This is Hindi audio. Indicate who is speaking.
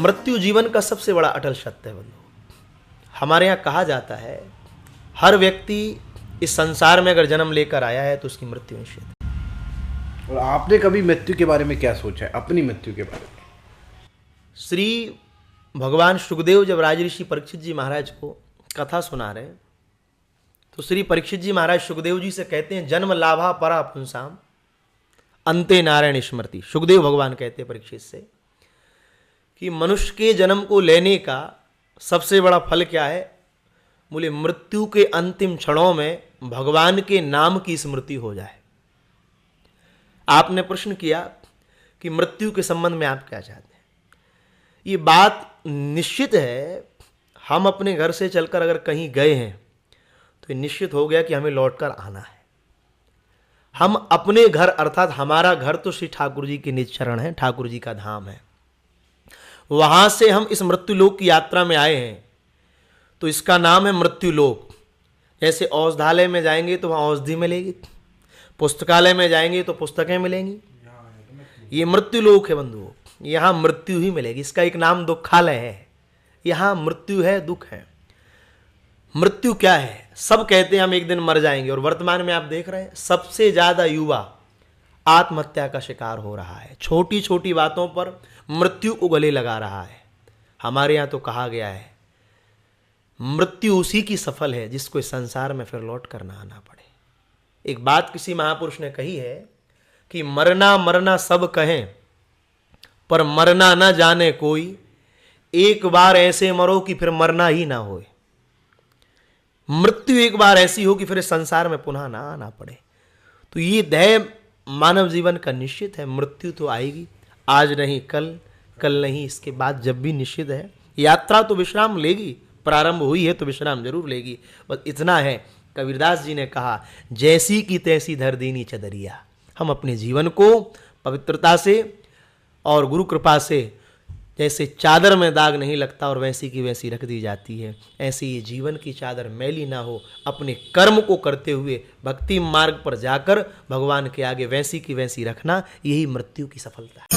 Speaker 1: मृत्यु जीवन का सबसे बड़ा अटल सत्य है बंधु। हमारे यहाँ कहा जाता है हर व्यक्ति इस संसार में अगर जन्म लेकर आया है तो उसकी मृत्यु निश्चित है।
Speaker 2: और आपने कभी मृत्यु के बारे में क्या सोचा है, अपनी मृत्यु के बारे में?
Speaker 1: श्री भगवान सुखदेव जब राजऋषि परीक्षित जी महाराज को कथा सुना रहे तो श्री परीक्षित जी महाराज सुखदेव जी से कहते हैं जन्म लाभा परा पुंसाम अंते नारायण स्मृति। सुखदेव भगवान कहते हैं परीक्षित से कि मनुष्य के जन्म को लेने का सबसे बड़ा फल क्या है? बोले मृत्यु के अंतिम क्षणों में भगवान के नाम की स्मृति हो जाए। आपने प्रश्न किया कि मृत्यु के संबंध में आप क्या चाहते हैं। ये बात निश्चित है, हम अपने घर से चलकर अगर कहीं गए हैं तो ये निश्चित हो गया कि हमें लौटकर आना है। हम अपने घर अर्थात हमारा घर तो श्री ठाकुर जी के निज चरण है, ठाकुर जी का धाम है। वहां से हम इस मृत्युलोक की यात्रा में आए हैं तो इसका नाम है मृत्युलोक। जैसे औषधालय में जाएंगे तो वहाँ औषधि मिलेगी, पुस्तकालय में जाएंगे तो पुस्तकें मिलेंगी। ये मृत्युलोक है बंधुओं, यहाँ मृत्यु ही मिलेगी। इसका एक नाम दुखालय है। यहाँ मृत्यु है, दुख है। मृत्यु क्या है? सब कहते हैं हम एक दिन मर जाएंगे और वर्तमान में आप देख रहे हैं सबसे ज्यादा युवा आत्महत्या का शिकार हो रहा है। छोटी छोटी बातों पर मृत्यु को गले लगा रहा है। हमारे यहाँ तो कहा गया है मृत्यु उसी की सफल है जिसको इस संसार में फिर लौट कर ना आना पड़े। एक बात किसी महापुरुष ने कही है कि मरना मरना सब कहें पर मरना न जाने कोई, एक बार ऐसे मरो कि फिर मरना ही ना होए। मृत्यु एक बार ऐसी हो कि फिर इस संसार में पुनः ना आना पड़े। तो ये ध्येय मानव जीवन का निश्चित है। मृत्यु तो आएगी, आज नहीं कल, कल नहीं इसके बाद, जब भी निश्चित है। यात्रा तो विश्राम लेगी, प्रारंभ हुई है तो विश्राम जरूर लेगी। बस इतना है, कबीरदास जी ने कहा जैसी की तैसी धर दीनी चदरिया। हम अपने जीवन को पवित्रता से और गुरु कृपा से जैसे चादर में दाग नहीं लगता और वैसी की वैसी रख दी जाती है, ऐसे ये जीवन की चादर मैली ना हो। अपने कर्म को करते हुए भक्ति मार्ग पर जाकर भगवान के आगे वैसी की वैसी रखना, यही मृत्यु की सफलता है।